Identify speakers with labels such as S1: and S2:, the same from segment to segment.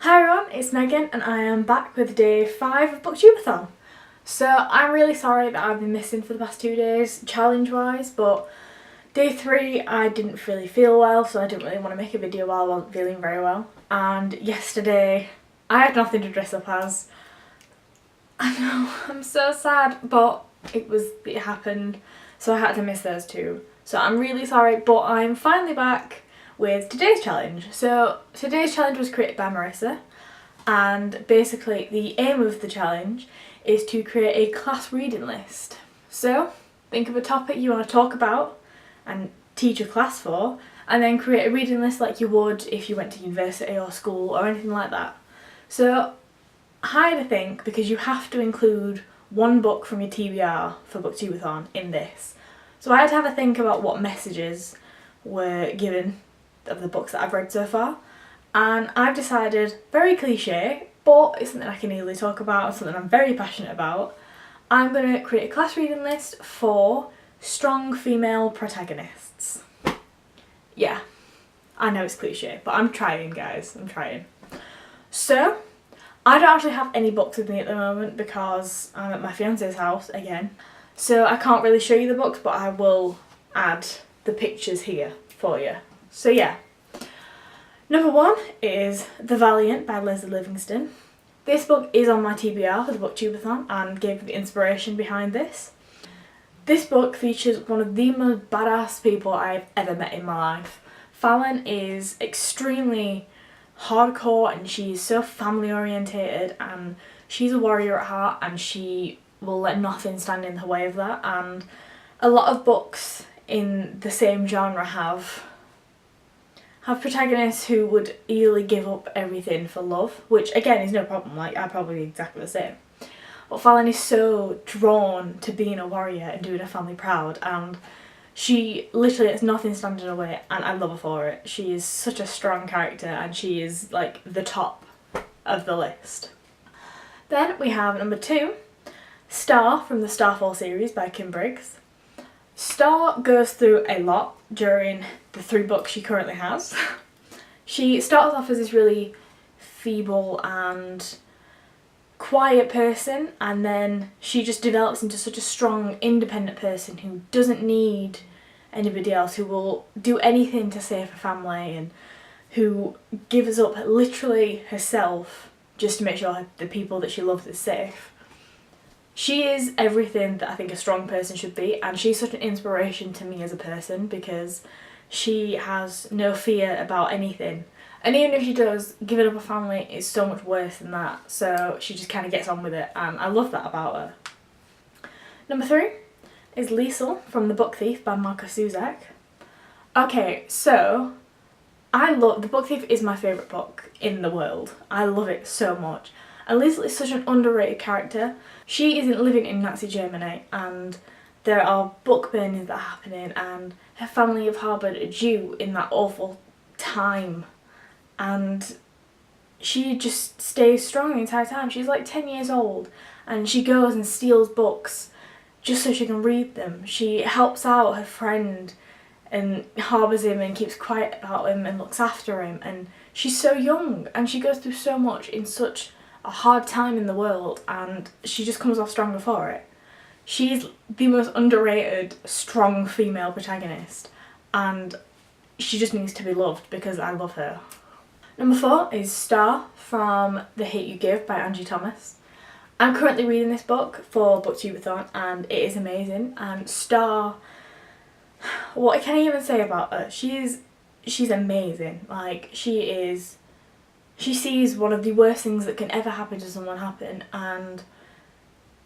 S1: Hi everyone, it's Megan and I am back with day 5 of Booktube-A-Thon. So I'm really sorry that I've been missing for the past 2 days challenge wise, but day 3 I didn't really feel well, so I didn't really want to make a video while I wasn't feeling very well. And yesterday I had nothing to dress up as. I know, I'm so sad, but it happened, so I had to miss those two. So I'm really sorry, but I'm finally back with today's challenge. So today's challenge was created by Marissa, and basically the aim of the challenge is to create a class reading list. So think of a topic you want to talk about and teach a class for, and then create a reading list like you would if you went to university or school or anything like that. So I had to think, because you have to include one book from your TBR for Booktube-A-Thon in this. So I had to have a think about what messages were given of the books that I've read so far, and I've decided, very cliche, but it's something I can easily talk about and something I'm very passionate about, I'm going to create a class reading list for strong female protagonists. Yeah, I know it's cliche, but I'm trying, guys, I'm trying. So I don't actually have any books with me at the moment because I'm at my fiance's house again, so I can't really show you the books, but I will add the pictures here for you. So yeah, number 1 is The Valiant by Livingston. This book is on my TBR for the Booktube-A-Thon and gave me the inspiration behind this. This book features one of the most badass people I've ever met in my life. Valiant is extremely hardcore and she's so family orientated, and she's a warrior at heart and she will let nothing stand in the way of that. And a lot of books in the same genre have protagonists who would easily give up everything for love, which again is no problem, like I'd probably be exactly the same. But Fallon is so drawn to being a warrior and doing her family proud, and she literally has nothing standing in her way, and I love her for it. She is such a strong character and she is like the top of the list. Then we have number 2, Star from the Starfall series by Kim Briggs. Star goes through a lot during the 3 books she currently has. She starts off as this really feeble and quiet person, and then she just develops into such a strong, independent person who doesn't need anybody else, who will do anything to save her family, and who gives up literally herself just to make sure the people that she loves is safe. She is everything that I think a strong person should be, and she's such an inspiration to me as a person because she has no fear about anything. And even if she does, giving up her family is so much worse than that, so she just kind of gets on with it, and I love that about her. Number 3 is Liesl from The Book Thief by Marcus Zusak. Okay, so The Book Thief is my favourite book in the world. I love it so much. And Liesl is such an underrated character. She isn't living in Nazi Germany, and there are book burnings that are happening, and her family have harboured a Jew in that awful time, and she just stays strong the entire time. She's like 10 years old and she goes and steals books just so she can read them. She helps out her friend and harbours him and keeps quiet about him and looks after him, and she's so young and she goes through so much in such a hard time in the world, and she just comes off stronger for it. She's the most underrated, strong female protagonist, and she just needs to be loved because I love her. Number 4 is Star from The Hate You Give by Angie Thomas. I'm currently reading this book for Booktube-A-Thon and it is amazing, and Star, what can I even say about her? She's amazing. Like, she sees one of the worst things that can ever happen to someone happen, and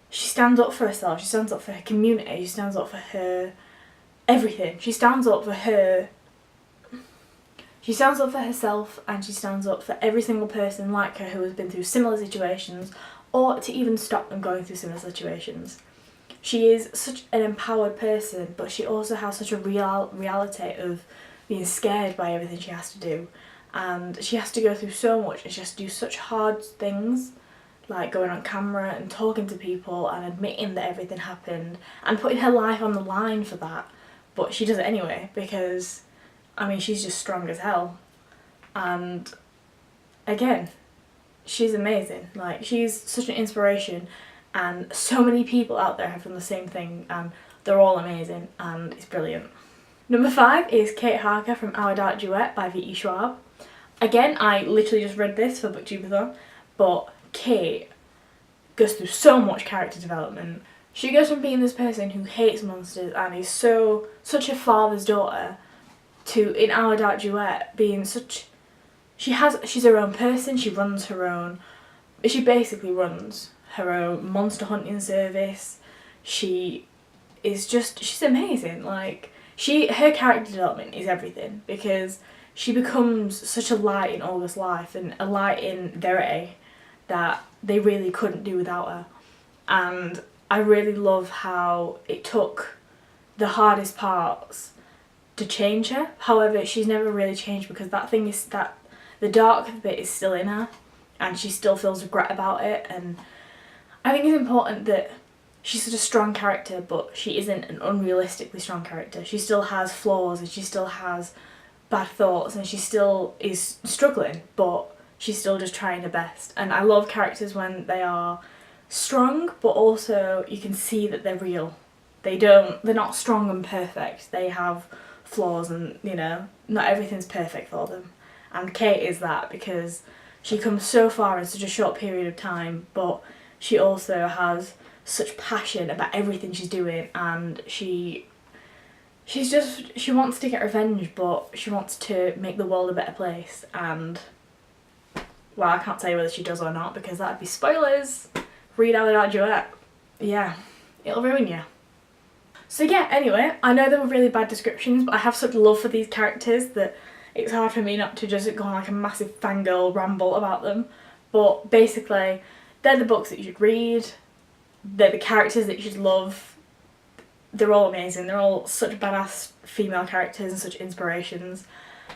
S1: she stands up for herself, she stands up for her community, she stands up for her everything. She stands up for her, she stands up for herself, and she stands up for every single person like her who has been through similar situations, or to even stop them going through similar situations. She is such an empowered person, but she also has such a reality of being scared by everything she has to do. And she has to go through so much, and she has to do such hard things, like going on camera and talking to people and admitting that everything happened and putting her life on the line for that. But she does it anyway because, I mean, she's just strong as hell. And again, she's amazing. Like, she's such an inspiration, and so many people out there have done the same thing, and they're all amazing, and it's brilliant. Number 5 is Kate Harker from Our Dark Duet by V.E. Schwab. Again, I literally just read this for Booktube-A-Thon, but Kate goes through so much character development. She goes from being this person who hates monsters and is such a father's daughter to, in Our Dark Duet, being such... She's her own person, she basically runs her own monster hunting service. She's amazing. Like, her character development is everything, because she becomes such a light in August's life and a light in Verity that they really couldn't do without her. And I really love how it took the hardest parts to change her. However, she's never really changed, because the dark bit is still in her and she still feels regret about it. And I think it's important that she's such a strong character, but she isn't an unrealistically strong character. She still has flaws and she still has bad thoughts and she still is struggling, but she's still just trying her best. And I love characters when they are strong, but also you can see that they're real. They're not strong and perfect. They have flaws, and you know, not everything's perfect for them. And Kate is that, because she comes so far in such a short period of time, but she also has such passion about everything she's doing, and she wants to get revenge, but she wants to make the world a better place. And well, I can't say whether she does or not, because that'd be spoilers. Read Our Dark Duet. Yeah, it'll ruin you. So yeah, anyway, I know they were really bad descriptions, but I have such love for these characters that it's hard for me not to just go on like a massive fangirl ramble about them. But basically, they're the books that you should read. They're the characters that you should love. They're all amazing. They're all such badass female characters and such inspirations.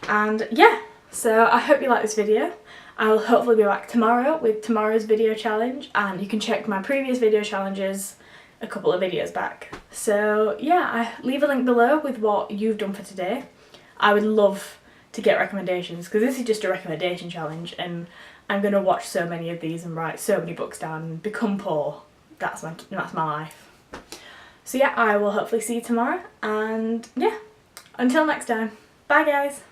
S1: And yeah, so I hope you like this video. I'll hopefully be back tomorrow with tomorrow's video challenge, and you can check my previous video challenges a couple of videos back. So yeah, leave a link below with what you've done for today. I would love to get recommendations, because this is just a recommendation challenge, and I'm going to watch so many of these and write so many books down and become poor. That's my life. So yeah, I will hopefully see you tomorrow, and yeah, until next time, bye guys.